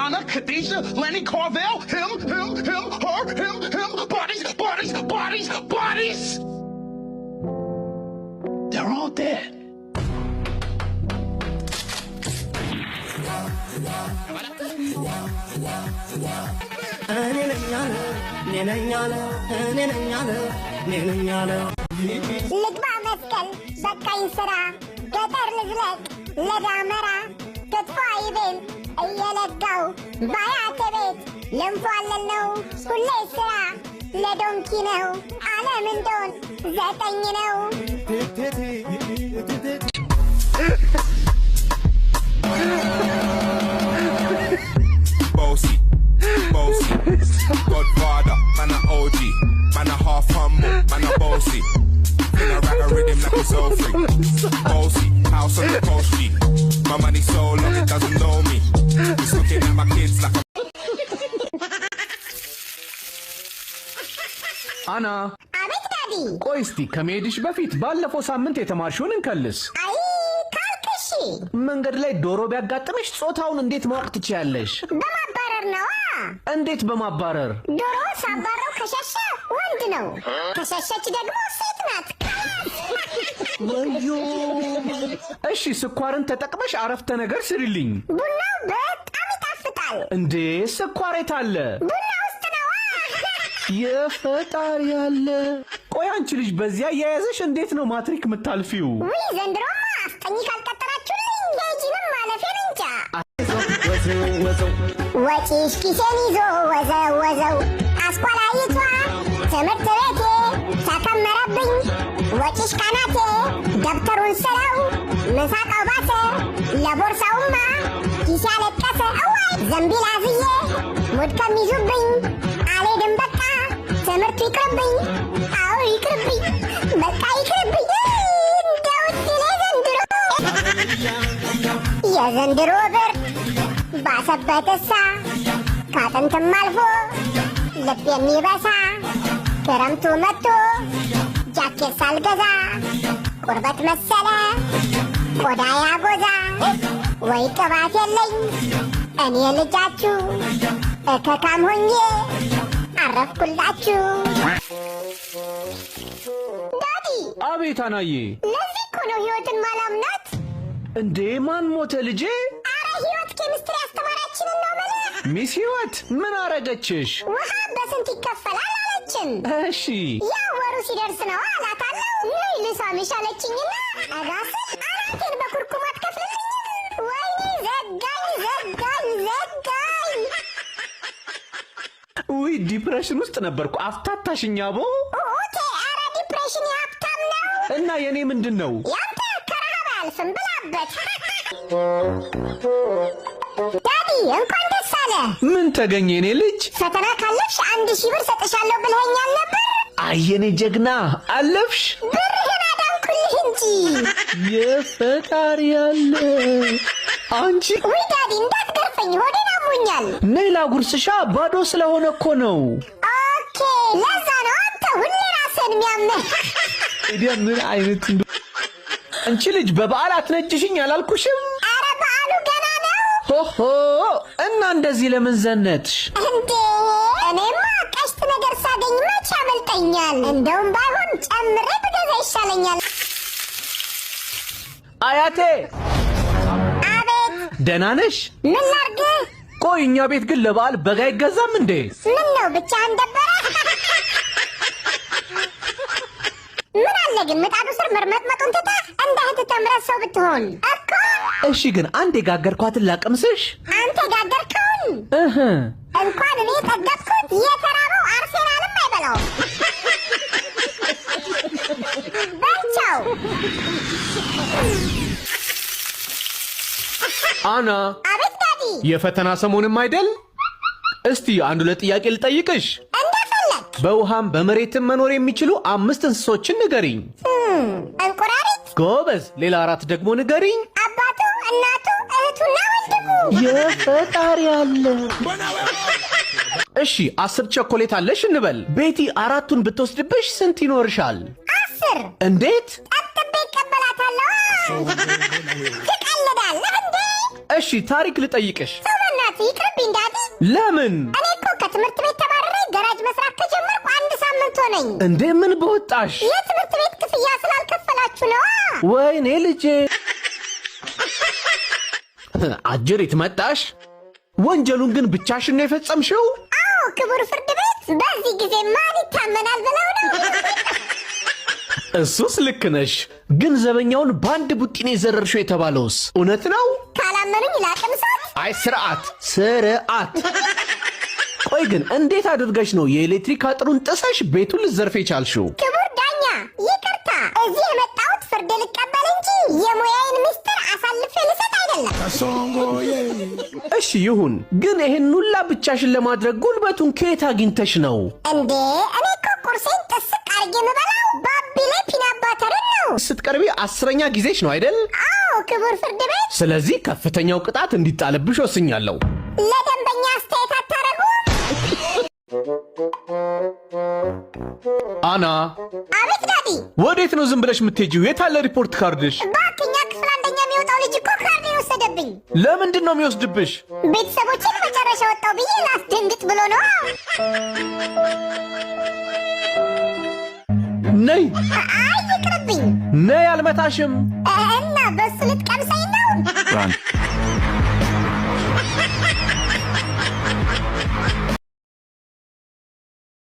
Anna, Khadijah, Lenny Carvel, him, her, him, bodies. They're all dead. ልግባ መስቀል በቃኝ ስራ ገጠር ልዝለቅ ለዳመራ ክትፎ አይቤን እየለጋው ባያተ ቤት ልንፏለል ነው ሁሌ ስራ ለዶንኪ ነው ዓለም እንደሆን 9 ነው Bossy, Godfather, man a OG, man a half humble, man a bossy. In a rag a rhythm like it's so free. Bossy, house on the coast G. My money so long it doesn't know me. It's looking at my kids like a አና አቤት ዳዲ ቆይ እስቲ ከመሄድሽ በፊት ባለፈው ሳምንት የተማርሽውን እንከልስ። አይ ካልክሺ መንገድ ላይ ዶሮ ቢያጋጥምሽ ጾታውን እንዴት ማወቅ ትችያለሽ? በማባረር ነዋ። እንዴት በማባረር? ዶሮ ሳባረው ከሸሸ ወንድ ነው፣ ከሸሸች ደግሞ ሴት ናት። ወዮ! እሺ ስኳርን ተጠቅመሽ አረፍተ ነገር ስሪልኝ። ቡናው በጣም ይጣፍጣል። እንዴ ስኳር የት አለ? ቡና ውስጥ ነዋ። የፈጣሪ ያለ። ቆይ አንቺ ልጅ በዚያ እያያዘሽ እንዴት ነው ማትሪክ የምታልፊው? ውይ ዘንድሮማ አስጠኝ ካልቀጠራችሁልኝ ሄጂንም ማለፌን እንጃ። ወጪሽ ኪሴን ይዞ ወዘወዘው አስኳላይቷ ትምህርት ቤቴ ተከመረብኝ። ወጪሽ ካናቴ ደብተሩን ስለው ምሳቃው ባሰ ለቦርሳውማ ኪሴ አለቀሰ። እዋይ ዘንቢል አዝዬ ሙድ ከሚይዙብኝ አልሄድም በቃ ትምህርቱ ይቅርብኝ። አዎ ይቅርብኝ፣ በቃ ይቅርብኝ። እንደው እድሌ ዘንድሮ የዘንድሮ ብር ባሰበትሳ ካጥንትም አልፎ ልብ የሚበሳ ክረምቱ መጥቶ ጃኬት ሳልገዛ ቁርበት መሰለ ቆዳ ያጎዛ። ወይ ቅባት የለኝ እኔ ልጃችሁ እከካም ሆኜ አረፍኩላችሁ። ዳዲ አቤት አናዬ። ለዚህ እኮ ነው ህይወትን ማላምናት። እንዴ ማን ሞተ ልጄ? አረ ህይወት ኬሚስትሪ አስተማሪያችንን ነው በለ። ሚስ ህይወት ምን አረገችሽ? ውሃ በስንት ይከፈላል አለችን። እሺ ያ ወሩ ሲደርስ ነው አላታለሁ። ነይ ልሳምሽ አለችኝና አጋስል አራቴን በኩርኩም አትከፍልልኝም። ወይኔ ዘጋኝ። ውይ ዲፕሬሽን ውስጥ ነበርኩ። አፍታታሽኛ ቦ ኦቴ አረ ዲፕሬሽን የሀብታም ነው። እና የኔ ምንድን ነው? ያንተ ከረሃብ አያልፍም ብላበት። ዳዲ እንኳን ደስ አለ። ምን ተገኘ የኔ ልጅ? ፈተና ካለፍሽ 1000 ብር ሰጥሻለሁ ብለኸኛል ነበር። አየኔ ጀግና አለፍሽ። ብርህን አዳንኩልህ እንጂ። የፈጣሪ ያለ አንቺ። ውይ ዳዲ እንዳትገርፈኝ ሆዴን አሞኛል። ነይ ላጉርስሻ። ባዶ ስለሆነ እኮ ነው። ኦኬ ለዛ ነው አንተ ሁሌ ራስህን የሚያምህ። እዲያ ምን አይነት እንዱ አንቺ ልጅ በበዓል አትነጅሽኝ አላልኩሽም? አረ በዓሉ ገና ነው። ሆሆ እና እንደዚህ ለምን ዘነትሽ? እንዴ እኔማ ቀሽት ነገር ሳገኝ መች ያመልጠኛል። እንደውም ባይሆን ጨምሬ ብገዛ ይሻለኛል። አያቴ። አቤት ደህና ነሽ? ምን ላድርግ? ቆይ እኛ ቤት ግን ለበዓል በግ አይገዛም እንዴ? ምን ነው ብቻህን ደበረ? ምን አለ ግን ምጣዱ ስር መርመጥመጡን ትተህ እንደ እህት ተምረህ ሰው ብትሆን እኮ። እሺ ግን አንድ የጋገርኳትን ላቅምስሽ። አንተ ጋገርከውን እንኳን እኔ ጠገብኩት የተራበው አርሴናልም አይበላውም። በልቻው። አና። አቤት ዳዲ። የፈተና ሰሞንም አይደል? እስቲ አንድ ሁለት ጥያቄ ልጠይቅሽ። እንደፈለግ። በውሃም በመሬትም መኖር የሚችሉ 5 እንስሶችን ንገሪኝ። እንቁራሪት። ጎበዝ። ሌላ 4 ደግሞ ንገሪኝ። አባቱ፣ እናቱ፣ እህቱና ወንድሙ። የፈጣሪ ያለ። እሺ 10 ቸኮሌት አለሽ እንበል። ቤቲ 4ቱን ብትወስድብሽ ስንት ይኖርሻል? 10። እንዴት? ጠጥቤ ይቀበላታለሁ። ትቀልዳለህ እንዴ? እሺ ታሪክ ልጠይቅሽ። ሰው በእናትህ ይቅርብኝ ዳዲ። ለምን? እኔ እኮ ከትምህርት ቤት ተባረሬ ገራጅ መስራት ከጀመርኩ 1 ሳምንት ሆነኝ። እንዴ ምን በወጣሽ? የትምህርት ቤት ክፍያ ስላልከፈላችሁ ነው። ወይኔ ልጄ አጅሪት መጣሽ። ወንጀሉን ግን ብቻሽን ነው የፈጸምሽው? አዎ ክቡር ፍርድ ቤት፣ በዚህ ጊዜ ማን ይታመናል ብለው ነው። እሱስ ልክ ነሽ። ግን ዘበኛውን በአንድ ቡጢኔ ዘረርሽው የተባለውስ እውነት ነው? ካላመኑኝ ላቅምሳት። አይ ስርዓት። ቆይ ግን እንዴት አድርገሽ ነው የኤሌክትሪክ አጥሩን ጥሰሽ ቤቱን ልትዘርፍ የቻልሽው? ክቡር ዳኛ ይቅርታ፣ እዚህ የመጣሁት ፍርድ ልቀበል እንጂ የሙያዬን ምስጢር አሳልፌ ልሰጥ አይደለም። እሺ ይሁን፣ ግን ይሄን ሁላ ብቻሽን ለማድረግ ጉልበቱን ከየት አግኝተሽ ነው? እንዴ እኔ እኮ ቁርሴን ጥስቅ አርጌ የምበላው ባቢ ላይ ፒናት ባተርን ነው። ስትቀርቢ 10ኛ ጊዜሽ ነው አይደል? አዎ ክቡር ፍርድ ቤት። ስለዚህ ከፍተኛው ቅጣት እንዲጣልብሽ ወስኛለሁ። ለደንበኛ አስተያየት አታረጉ? አና። አቤት ዳዲ። ወዴት ነው ዝም ብለሽ የምትሄጂው? የታለ ሪፖርት ካርድሽ? በአንደኛ ክፍል አንደኛ የሚወጣው ልጅ እኮ ካርዴን ወሰደብኝ። ለምንድን ነው የሚወስድብሽ? ቤተሰቦችን መጨረሻ ወጣው ብዬ ላስደንግጥ ብሎ ነው። ነይ አይ ይቅርብኝ። ነይ፣ አልመታሽም።